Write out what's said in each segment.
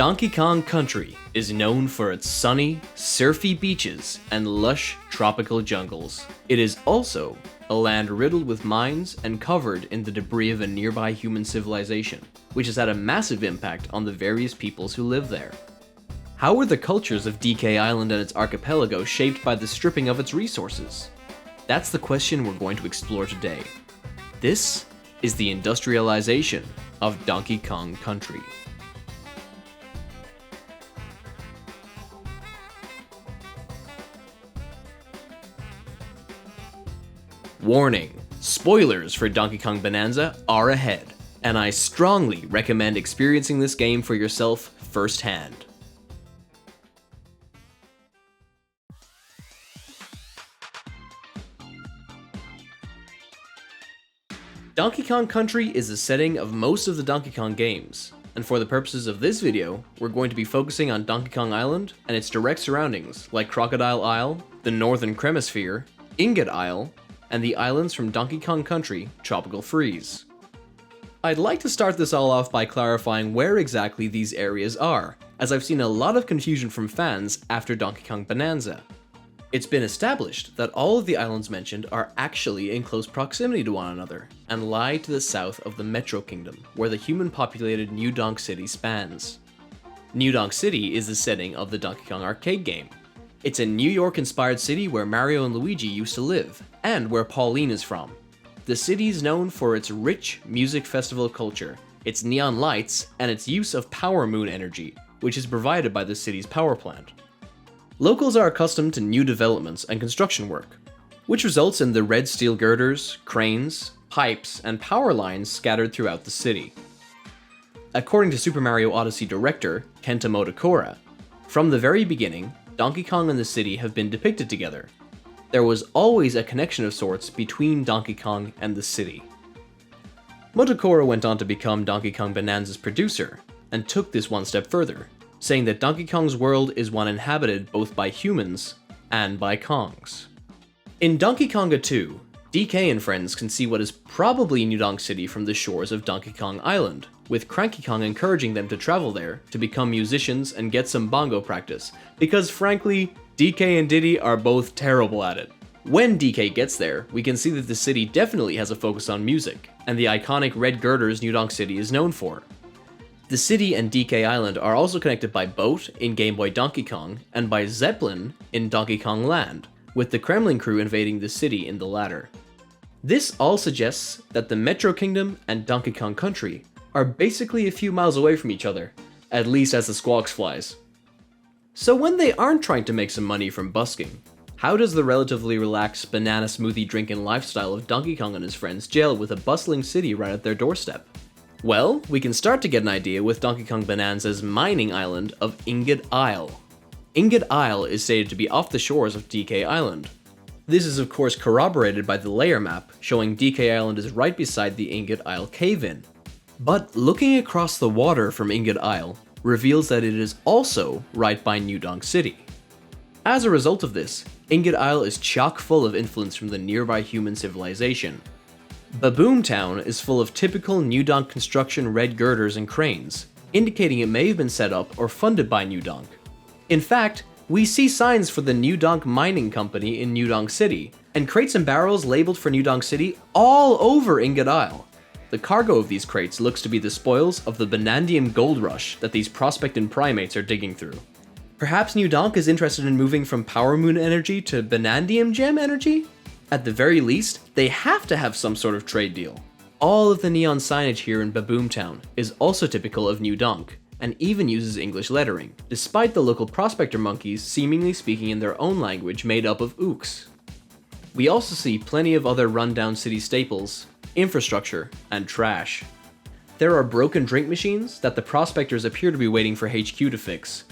Donkey Kong Country is known for its sunny, surfy beaches and lush tropical jungles. It is also a land riddled with mines and covered in the debris of a nearby human civilization, which has had a massive impact on the various peoples who live there. How were the cultures of DK Island and its archipelago shaped by the stripping of its resources? That's the question we're going to explore today. This is the industrialization of Donkey Kong Country. Warning, spoilers for Donkey Kong Bananza are ahead, and I strongly recommend experiencing this game for yourself firsthand. Donkey Kong Country is the setting of most of the Donkey Kong games, and for the purposes of this video, we're going to be focusing on Donkey Kong Island and its direct surroundings like Crocodile Isle, the Northern Cremisphere, Ingot Isle, and the islands from Donkey Kong Country Tropical Freeze. I'd like to start this all off by clarifying where exactly these areas are, as I've seen a lot of confusion from fans after Donkey Kong Bananza. It's been established that all of the islands mentioned are actually in close proximity to one another, and lie to the south of the Metro Kingdom, where the human-populated New Donk City spans. New Donk City is the setting of the Donkey Kong arcade game. It's a New York-inspired city where Mario and Luigi used to live, and where Pauline is from. The city is known for its rich music festival culture, its neon lights, and its use of power moon energy, which is provided by the city's power plant. Locals are accustomed to new developments and construction work, which results in the red steel girders, cranes, pipes, and power lines scattered throughout the city. According to Super Mario Odyssey director Kenta Motakura, from the very beginning, Donkey Kong and the city have been depicted together. There was always a connection of sorts between Donkey Kong and the city. Motakura went on to become Donkey Kong Bananza's producer, and took this one step further, saying that Donkey Kong's world is one inhabited both by humans and by Kongs. In Donkey Konga 2, DK and friends can see what is probably New Donk City from the shores of Donkey Kong Island, with Cranky Kong encouraging them to travel there to become musicians and get some bongo practice, because frankly, DK and Diddy are both terrible at it. When DK gets there, we can see that the city definitely has a focus on music, and the iconic red girders New Donk City is known for. The city and DK Island are also connected by boat in Game Boy Donkey Kong, and by Zeppelin in Donkey Kong Land, with the Kremling crew invading the city in the latter. This all suggests that the Metro Kingdom and Donkey Kong Country are basically a few miles away from each other, at least as the squawks flies. So when they aren't trying to make some money from busking, how does the relatively relaxed banana smoothie drinking lifestyle of Donkey Kong and his friends gel with a bustling city right at their doorstep? Well, we can start to get an idea with Donkey Kong Bananza's mining island of Ingot Isle. Ingot Isle is stated to be off the shores of DK Island. This is of course corroborated by the layer map, showing DK Island is right beside the Ingot Isle cave-in. But looking across the water from Ingot Isle reveals that it is also right by New Donk City. As a result of this, Ingot Isle is chock full of influence from the nearby human civilization. Baboom Town is full of typical New Donk construction red girders and cranes, indicating it may have been set up or funded by New Donk. In fact, we see signs for the New Donk Mining Company in New Donk City, and crates and barrels labeled for New Donk City all over Ingot Isle. The cargo of these crates looks to be the spoils of the Banandium gold rush that these prospecting primates are digging through. Perhaps New Donk is interested in moving from power moon energy to Banandium gem energy? At the very least, they have to have some sort of trade deal. All of the neon signage here in Baboom Town is also typical of New Donk, and even uses English lettering, despite the local prospector monkeys seemingly speaking in their own language made up of ooks. We also see plenty of other rundown city staples, infrastructure, and trash. There are broken drink machines that the prospectors appear to be waiting for HQ to fix.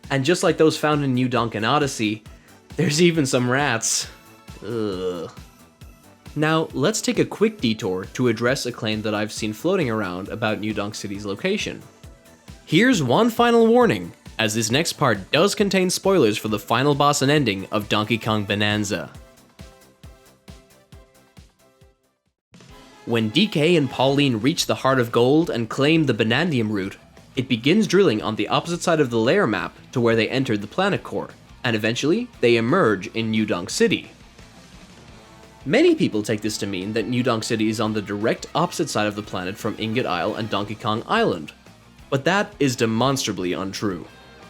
And just like those found in New Donk and Odyssey, there's even some rats. Ugh. Now, let's take a quick detour to address a claim that I've seen floating around about New Donk City's location. Here's one final warning, as this next part does contain spoilers for the final boss and ending of Donkey Kong Bananza. When DK and Pauline reach the Heart of Gold and claim the Banandium root, It begins drilling on the opposite side of the layer map to where they entered the planet core, and eventually they emerge in New Donk City. Many people take this to mean that New Donk City is on the direct opposite side of the planet from Ingot Isle and Donkey Kong Island, but that is demonstrably untrue.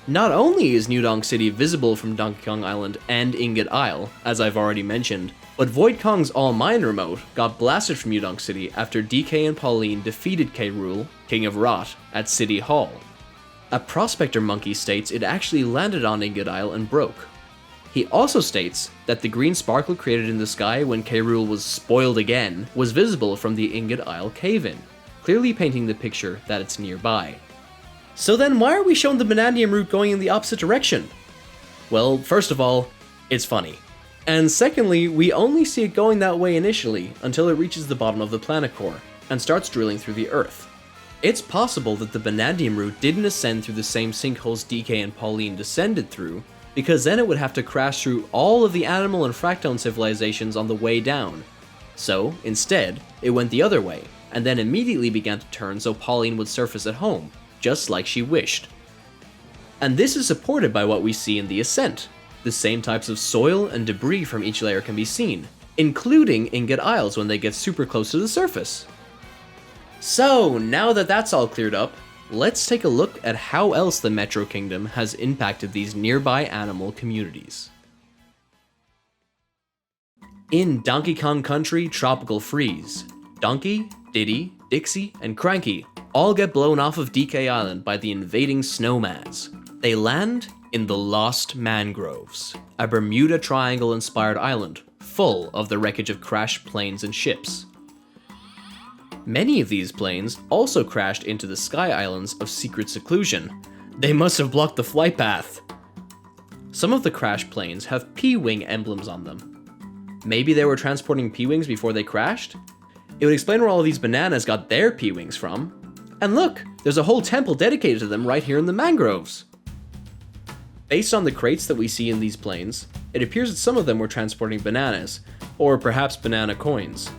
Not only is New Donk City visible from Donkey Kong Island and Ingot Isle, as I've already mentioned, but Void Kong's All Mine remote got blasted from New Donk City after DK and Pauline defeated K. Rool, King of Rot, at City Hall. A prospector monkey states it actually landed on Ingot Isle and broke. He also states that the green sparkle created in the sky when K. Rool was spoiled again was visible from the Ingot Isle cave-in, clearly painting the picture that it's nearby. So then why are we shown the Banandium route going in the opposite direction? Well, first of all, it's funny. And secondly, we only see it going that way initially until it reaches the bottom of the planet core and starts drilling through the Earth. It's possible that the Banandium route didn't ascend through the same sinkholes DK and Pauline descended through, because then it would have to crash through all of the animal and fractone civilizations on the way down. So, instead, it went the other way, and then immediately began to turn so Pauline would surface at home, just like she wished. And this is supported by what we see in the ascent. The same types of soil and debris from each layer can be seen, including Ingot Isles when they get super close to the surface. So, now that that's all cleared up, let's take a look at how else the Metro Kingdom has impacted these nearby animal communities. In Donkey Kong Country Tropical Freeze, Donkey, Diddy, Dixie, and Cranky all get blown off of DK Island by the invading snowmads. They land in the Lost Mangroves, a Bermuda Triangle-inspired island full of the wreckage of crashed planes and ships. Many of these planes also crashed into the Sky Islands of Secret Seclusion. They must have blocked the flight path. Some of the crashed planes have P-Wing emblems on them. Maybe they were transporting P-Wings before they crashed? It would explain where all of these bananas got their P-Wings from. And look, there's a whole temple dedicated to them right here in the mangroves. Based on the crates that we see in these planes, it appears that some of them were transporting bananas, or perhaps banana coins.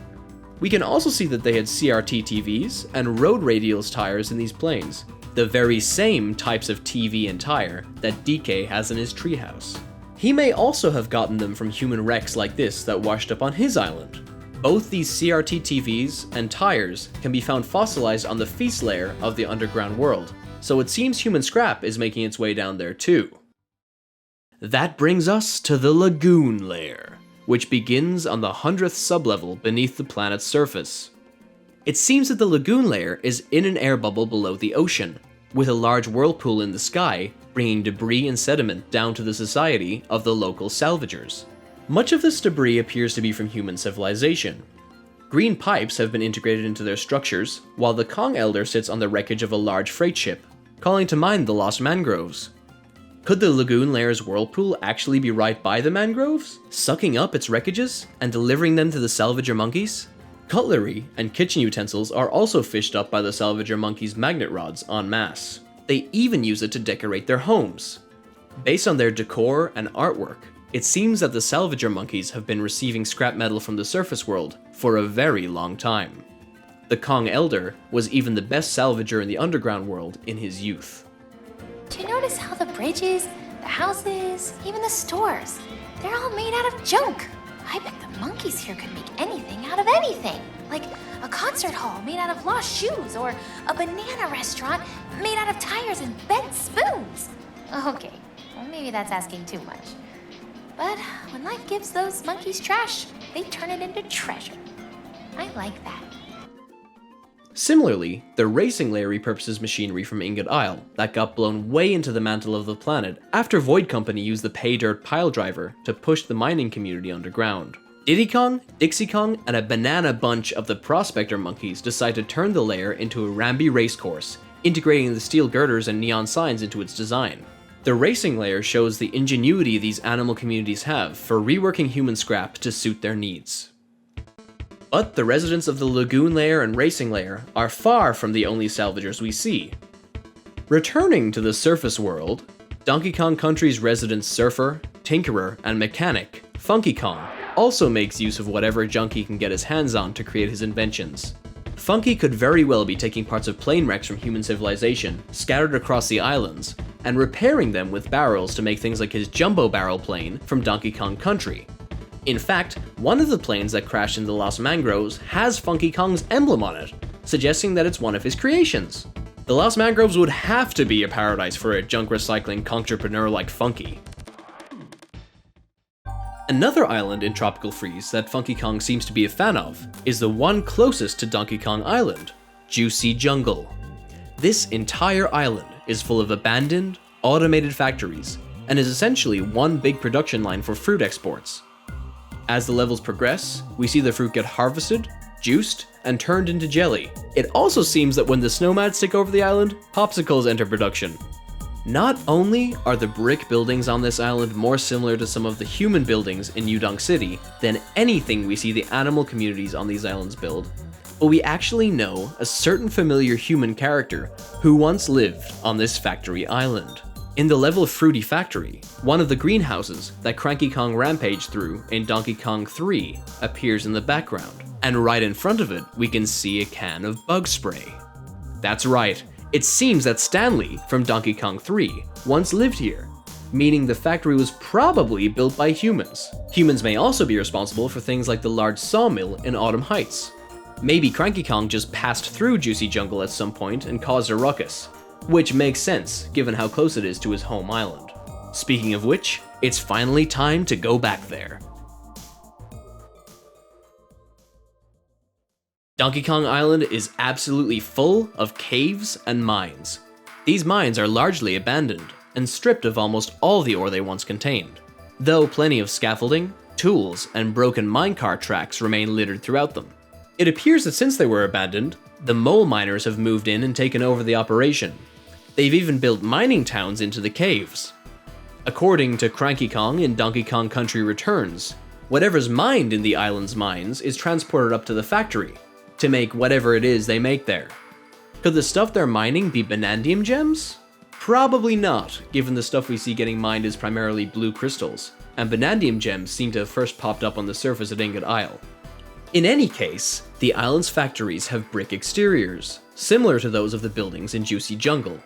We can also see that they had CRT TVs and road radials tires in these planes, the very same types of TV and tire that DK has in his treehouse. He may also have gotten them from human wrecks like this that washed up on his island. Both these CRT TVs and tires can be found fossilized on the feast layer of the underground world, so it seems human scrap is making its way down there too. That brings us to the Lagoon layer, which begins on the 100th sublevel beneath the planet's surface. It seems that the Lagoon layer is in an air bubble below the ocean, with a large whirlpool in the sky bringing debris and sediment down to the society of the local salvagers. Much of this debris appears to be from human civilization. Green pipes have been integrated into their structures, while the Kong Elder sits on the wreckage of a large freight ship, calling to mind the lost mangroves. Could the Lagoon layer's whirlpool actually be right by the mangroves, sucking up its wreckages and delivering them to the salvager monkeys? Cutlery and kitchen utensils are also fished up by the salvager monkeys' magnet rods en masse. They even use it to decorate their homes. Based on their decor and artwork, it seems that the salvager monkeys have been receiving scrap metal from the surface world for a very long time. The Kong Elder was even the best salvager in the underground world in his youth. Do you notice how the bridges, the houses, even the stores, they're all made out of junk? I bet the monkeys here could make anything out of anything. Like a concert hall made out of lost shoes, or a banana restaurant made out of tires and bent spoons. Okay, well maybe that's asking too much. But when life gives those monkeys trash, they turn it into treasure. I like that. Similarly, the racing layer repurposes machinery from Ingot Isle that got blown way into the mantle of the planet after Void Company used the pay dirt pile driver to push the mining community underground. Diddy Kong, Dixie Kong, and a banana bunch of the prospector monkeys decide to turn the layer into a Ramby racecourse, integrating the steel girders and neon signs into its design. The racing layer shows the ingenuity these animal communities have for reworking human scrap to suit their needs. But the residents of the Lagoon layer and racing layer are far from the only salvagers we see. Returning to the surface world, Donkey Kong Country's resident surfer, tinkerer, and mechanic, Funky Kong, also makes use of whatever junk he can get his hands on to create his inventions. Funky could very well be taking parts of plane wrecks from human civilization, scattered across the islands, and repairing them with barrels to make things like his jumbo barrel plane from Donkey Kong Country. In fact, one of the planes that crashed into Los Mangroves has Funky Kong's emblem on it, suggesting that it's one of his creations. The Los Mangroves would have to be a paradise for a junk recycling entrepreneur like Funky. Another island in Tropical Freeze that Funky Kong seems to be a fan of is the one closest to Donkey Kong Island, Juicy Jungle. This entire island is full of abandoned, automated factories, and is essentially one big production line for fruit exports. As the levels progress, we see the fruit get harvested, juiced, and turned into jelly. It also seems that when the snowmads take over the island, popsicles enter production. Not only are the brick buildings on this island more similar to some of the human buildings in Donk City than anything we see the animal communities on these islands build, but we actually know a certain familiar human character who once lived on this factory island. In the level Fruity Factory, one of the greenhouses that Cranky Kong rampaged through in Donkey Kong 3 appears in the background, and right in front of it we can see a can of bug spray. That's right, it seems that Stanley from Donkey Kong 3 once lived here, meaning the factory was probably built by humans. Humans may also be responsible for things like the large sawmill in Autumn Heights. Maybe Cranky Kong just passed through Juicy Jungle at some point and caused a ruckus, which makes sense given how close it is to his home island. Speaking of which, it's finally time to go back there. Donkey Kong Island is absolutely full of caves and mines. These mines are largely abandoned and stripped of almost all the ore they once contained, though plenty of scaffolding, tools, and broken minecart tracks remain littered throughout them. It appears that since they were abandoned, the mole miners have moved in and taken over the operation. They've even built mining towns into the caves. According to Cranky Kong in Donkey Kong Country Returns, whatever's mined in the island's mines is transported up to the factory to make whatever it is they make there. Could the stuff they're mining be Banandium gems? Probably not, given the stuff we see getting mined is primarily blue crystals, and Banandium gems seem to have first popped up on the surface at Ingot Isle. In any case, the island's factories have brick exteriors, similar to those of the buildings in Juicy Jungle.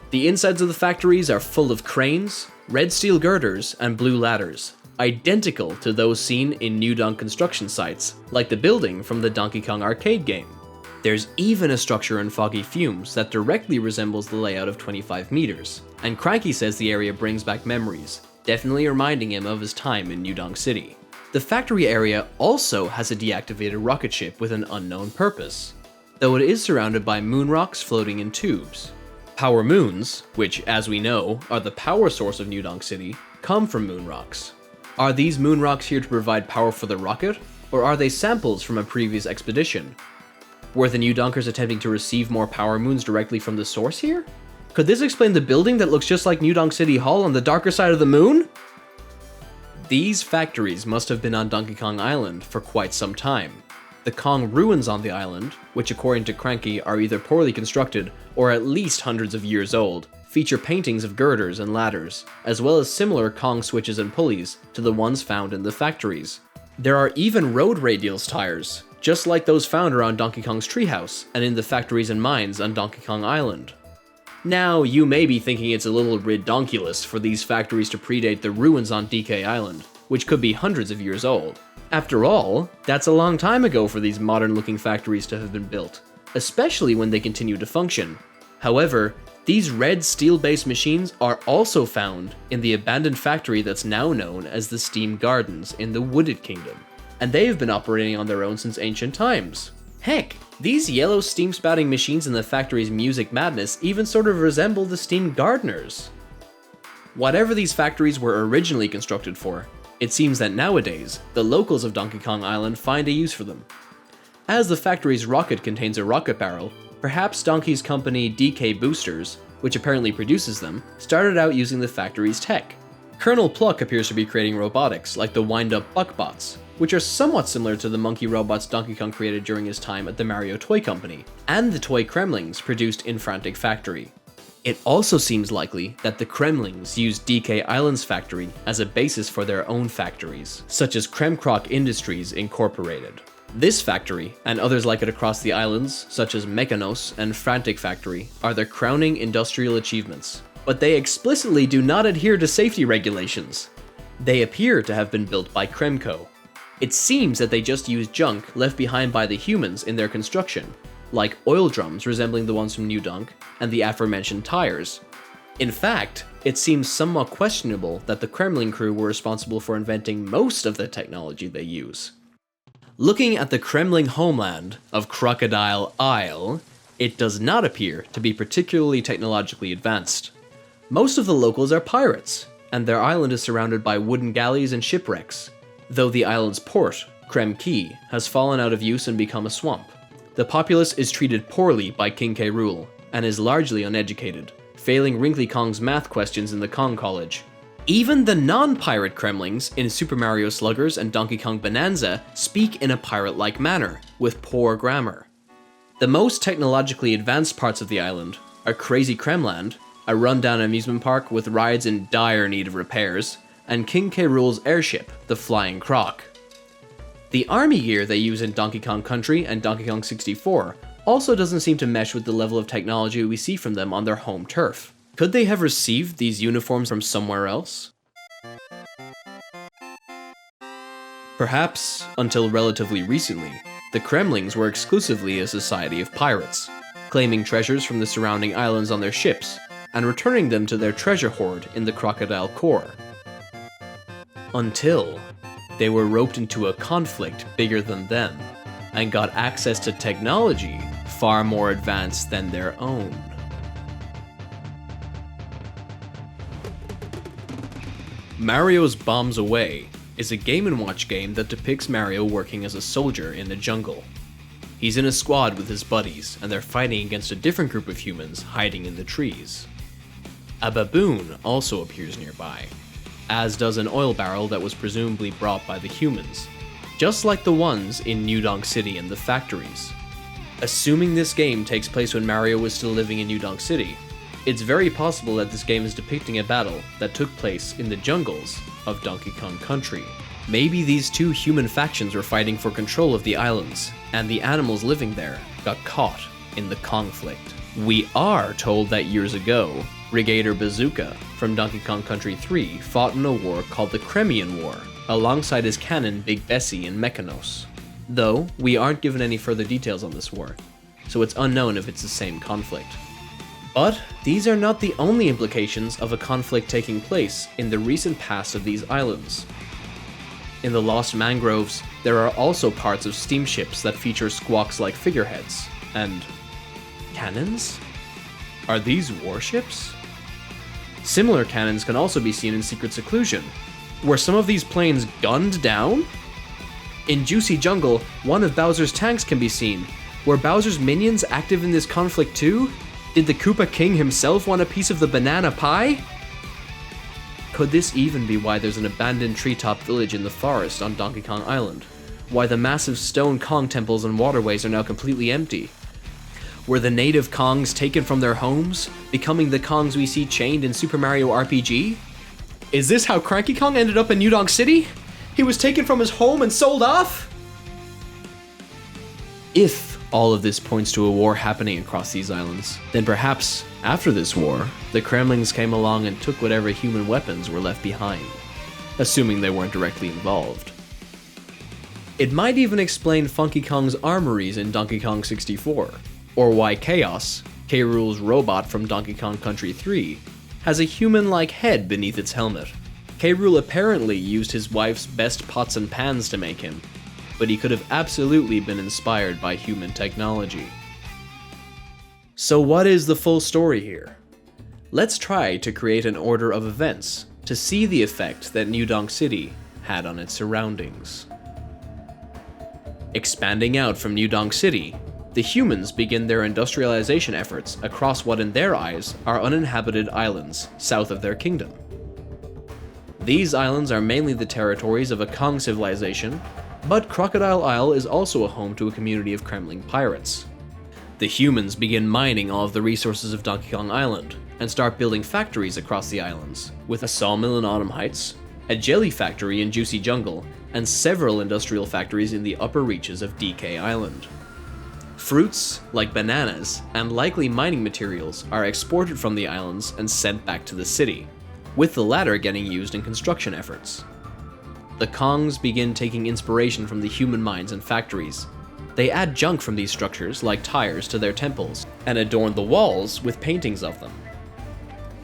The insides of the factories are full of cranes, red steel girders, and blue ladders, identical to those seen in New Donk construction sites, like the building from the Donkey Kong arcade game. There's even a structure in Foggy Fumes that directly resembles the layout of 25 meters, and Cranky says the area brings back memories, definitely reminding him of his time in New Donk City. The factory area also has a deactivated rocket ship with an unknown purpose, though it is surrounded by moon rocks floating in tubes. Power moons, which as we know are the power source of New Donk City, come from moon rocks. Are these moon rocks here to provide power for the rocket, or are they samples from a previous expedition? Were the New Donkers attempting to receive more power moons directly from the source here? Could this explain the building that looks just like New Donk City Hall on the darker side of the moon? These factories must have been on Donkey Kong Island for quite some time. The Kong ruins on the island, which according to Cranky are either poorly constructed or at least hundreds of years old, feature paintings of girders and ladders, as well as similar Kong switches and pulleys to the ones found in the factories. There are even road radials tires, just like those found around Donkey Kong's treehouse and in the factories and mines on Donkey Kong Island. Now, you may be thinking it's a little ridonkulous for these factories to predate the ruins on DK Island, which could be hundreds of years old. After all, that's a long time ago for these modern-looking factories to have been built, especially when they continue to function. However, these red steel-based machines are also found in the abandoned factory that's now known as the Steam Gardens in the Wooded Kingdom, and they have been operating on their own since ancient times. Heck, these yellow steam-spouting machines in the factory's Music Madness even sort of resemble the Steam Gardeners. Whatever these factories were originally constructed for, it seems that nowadays, the locals of Donkey Kong Island find a use for them. As the factory's rocket contains a rocket barrel, perhaps Donkey's company DK Boosters, which apparently produces them, started out using the factory's tech. Colonel Pluck appears to be creating robotics like the wind-up Buckbots, which are somewhat similar to the monkey robots Donkey Kong created during his time at the Mario Toy Company, and the toy Kremlings produced in Frantic Factory. It also seems likely that the Kremlings used DK Island's factory as a basis for their own factories, such as Kremkrock Industries Incorporated. This factory, and others like it across the islands, such as Mechanos and Frantic Factory, are their crowning industrial achievements. But they explicitly do not adhere to safety regulations. They appear to have been built by Kremco. It seems that they just used junk left behind by the humans in their construction, like oil drums resembling the ones from New Donk, and the aforementioned tires. In fact, it seems somewhat questionable that the Kremling crew were responsible for inventing most of the technology they use. Looking at the Kremling homeland of Crocodile Isle, it does not appear to be particularly technologically advanced. Most of the locals are pirates, and their island is surrounded by wooden galleys and shipwrecks, though the island's port, Krem Key, has fallen out of use and become a swamp. The populace is treated poorly by King K. Rool, and is largely uneducated, failing Wrinkly Kong's math questions in the Kong College. Even the non-pirate Kremlings in Super Mario Sluggers and Donkey Kong Bananza speak in a pirate-like manner, with poor grammar. The most technologically advanced parts of the island are Crazy Kremland, a rundown amusement park with rides in dire need of repairs, and King K. Rool's airship, the Flying Croc. The army gear they use in Donkey Kong Country and Donkey Kong 64 also doesn't seem to mesh with the level of technology we see from them on their home turf. Could they have received these uniforms from somewhere else? Perhaps, until relatively recently, the Kremlings were exclusively a society of pirates, claiming treasures from the surrounding islands on their ships, and returning them to their treasure hoard in the Crocodile Core. Until they were roped into a conflict bigger than them, and got access to technology far more advanced than their own. Mario's Bombs Away is a Game & Watch game that depicts Mario working as a soldier in the jungle. He's in a squad with his buddies, and they're fighting against a different group of humans hiding in the trees. A baboon also appears nearby, as does an oil barrel that was presumably brought by the humans, just like the ones in New Donk City and the factories. Assuming this game takes place when Mario was still living in New Donk City, it's very possible that this game is depicting a battle that took place in the jungles of Donkey Kong Country. Maybe these two human factions were fighting for control of the islands, and the animals living there got caught in the conflict. We are told that years ago, Brigader Bazooka from Donkey Kong Country 3 fought in a war called the Crimean War, alongside his cannon Big Bessie in Mechanos. Though, we aren't given any further details on this war, so it's unknown if it's the same conflict. But these are not the only implications of a conflict taking place in the recent past of these islands. In the Lost Mangroves, there are also parts of steamships that feature squawks-like figureheads, and cannons? Are these warships? Similar cannons can also be seen in Secret Seclusion. Were some of these planes gunned down? In Juicy Jungle, one of Bowser's tanks can be seen. Were Bowser's minions active in this conflict too? Did the Koopa King himself want a piece of the banana pie? Could this even be why there's an abandoned treetop village in the forest on Donkey Kong Island? Why the massive stone Kong temples and waterways are now completely empty? Were the native Kongs taken from their homes, becoming the Kongs we see chained in Super Mario RPG? Is this how Cranky Kong ended up in New Donk City? He was taken from his home and sold off? If all of this points to a war happening across these islands, then perhaps, after this war, the Kremlings came along and took whatever human weapons were left behind, assuming they weren't directly involved. It might even explain Funky Kong's armories in Donkey Kong 64, or why Chaos, K. Rool's robot from Donkey Kong Country 3, has a human-like head beneath its helmet. K. Rool apparently used his wife's best pots and pans to make him, but he could have absolutely been inspired by human technology. So what is the full story here? Let's try to create an order of events to see the effect that New Donk City had on its surroundings. Expanding out from New Donk City, the humans begin their industrialization efforts across what in their eyes are uninhabited islands south of their kingdom. These islands are mainly the territories of a Kong civilization, but Crocodile Isle is also a home to a community of Kremling pirates. The humans begin mining all of the resources of Donkey Kong Island, and start building factories across the islands, with a sawmill in Autumn Heights, a jelly factory in Juicy Jungle, and several industrial factories in the upper reaches of DK Island. Fruits, like bananas, and likely mining materials are exported from the islands and sent back to the city, with the latter getting used in construction efforts. The Kongs begin taking inspiration from the human mines and factories. They add junk from these structures, like tires, to their temples, and adorn the walls with paintings of them.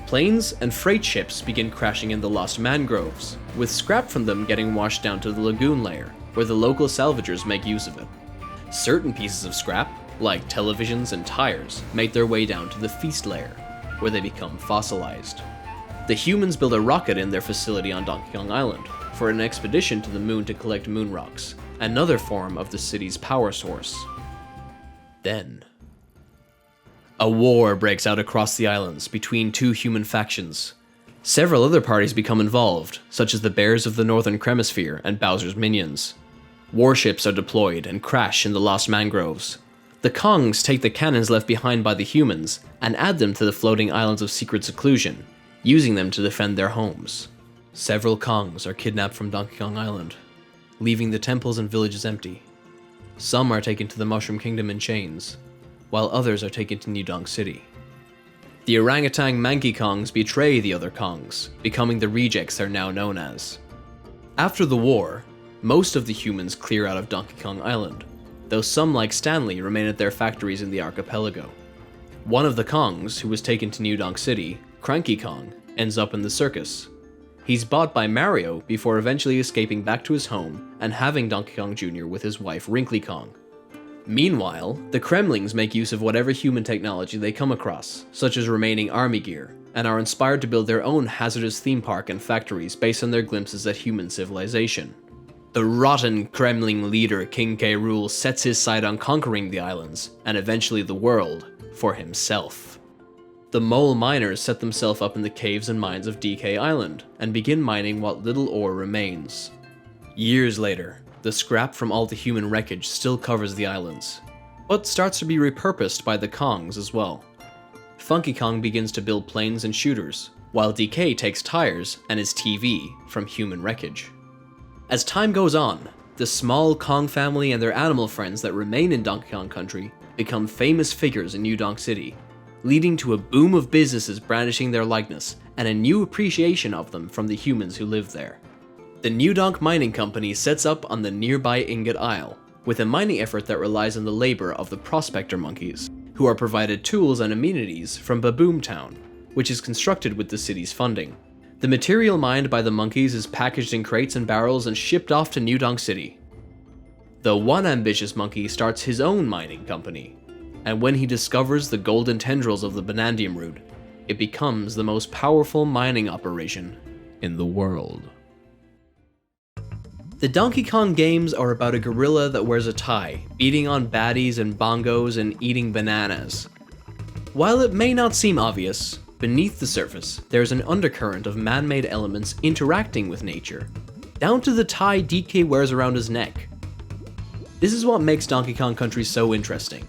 Planes and freight ships begin crashing in the lost mangroves, with scrap from them getting washed down to the Lagoon layer, where the local salvagers make use of it. Certain pieces of scrap, like televisions and tires, make their way down to the feast layer, where they become fossilized. The humans build a rocket in their facility on Donkey Kong Island for an expedition to the moon to collect moon rocks, another form of the city's power source. Then, a war breaks out across the islands between two human factions. Several other parties become involved, such as the Bears of the Northern Cremisphere and Bowser's minions. Warships are deployed and crash in the lost mangroves. The Kongs take the cannons left behind by the humans and add them to the floating islands of secret seclusion, using them to defend their homes. Several Kongs are kidnapped from Donkey Kong Island, leaving the temples and villages empty. Some are taken to the Mushroom Kingdom in chains, while others are taken to New Donk City. The orangutan Manky Kongs betray the other Kongs, becoming the rejects they're now known as. After the war, most of the humans clear out of Donkey Kong Island, though some like Stanley remain at their factories in the archipelago. One of the Kongs, who was taken to New Donk City, Cranky Kong, ends up in the circus. He's bought by Mario before eventually escaping back to his home and having Donkey Kong Jr. with his wife Wrinkly Kong. Meanwhile, the Kremlings make use of whatever human technology they come across, such as remaining army gear, and are inspired to build their own hazardous theme park and factories based on their glimpses at human civilization. The rotten Kremling leader King K. Rool sets his sight on conquering the islands, and eventually the world, for himself. The mole miners set themselves up in the caves and mines of DK Island, and begin mining what little ore remains. Years later, the scrap from all the human wreckage still covers the islands, but starts to be repurposed by the Kongs as well. Funky Kong begins to build planes and shooters, while DK takes tires and his TV from human wreckage. As time goes on, the small Kong family and their animal friends that remain in Donkey Kong Country become famous figures in New Donk City, leading to a boom of businesses brandishing their likeness and a new appreciation of them from the humans who live there. The New Donk Mining Company sets up on the nearby Ingot Isle, with a mining effort that relies on the labor of the prospector monkeys, who are provided tools and amenities from Baboom Town, which is constructed with the city's funding. The material mined by the monkeys is packaged in crates and barrels and shipped off to New Donk City. The one ambitious monkey starts his own mining company, and when he discovers the golden tendrils of the Banandium root, it becomes the most powerful mining operation in the world. The Donkey Kong games are about a gorilla that wears a tie, beating on baddies and bongos and eating bananas. While it may not seem obvious, beneath the surface, there's an undercurrent of man-made elements interacting with nature, down to the tie DK wears around his neck. This is what makes Donkey Kong Country so interesting.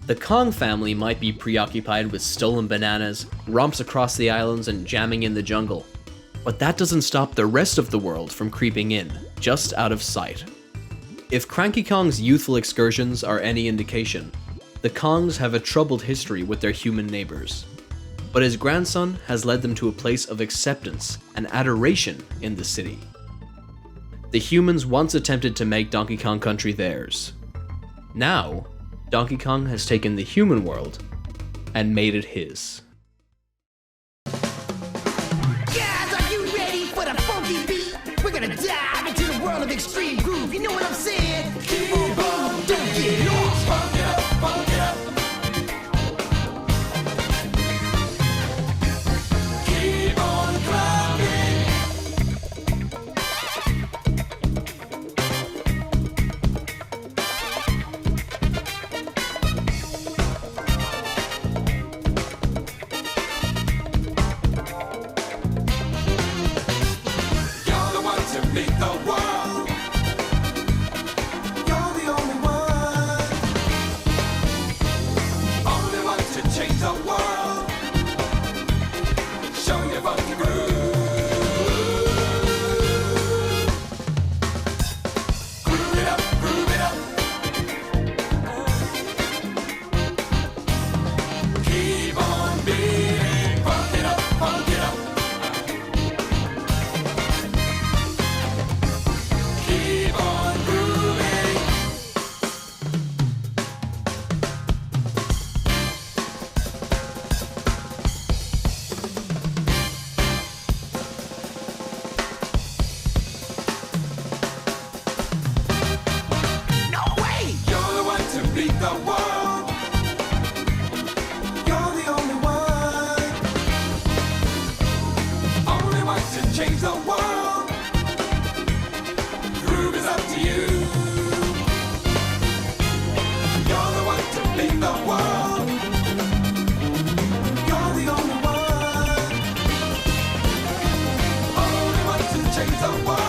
The Kong family might be preoccupied with stolen bananas, romps across the islands, and jamming in the jungle, but that doesn't stop the rest of the world from creeping in, just out of sight. If Cranky Kong's youthful excursions are any indication, the Kongs have a troubled history with their human neighbors. But his grandson has led them to a place of acceptance and adoration in the city. The humans once attempted to make Donkey Kong Country theirs. Now, Donkey Kong has taken the human world and made it his. Dive into the world of extreme groove, you know what I'm saying? Keep on, don't get lost. Funk it up, funk it up. Keep on climbing. You're the one to meet the world. You're the only one. change the world. Groove is up to you. You're the one to make the world. You're the only one to change the world.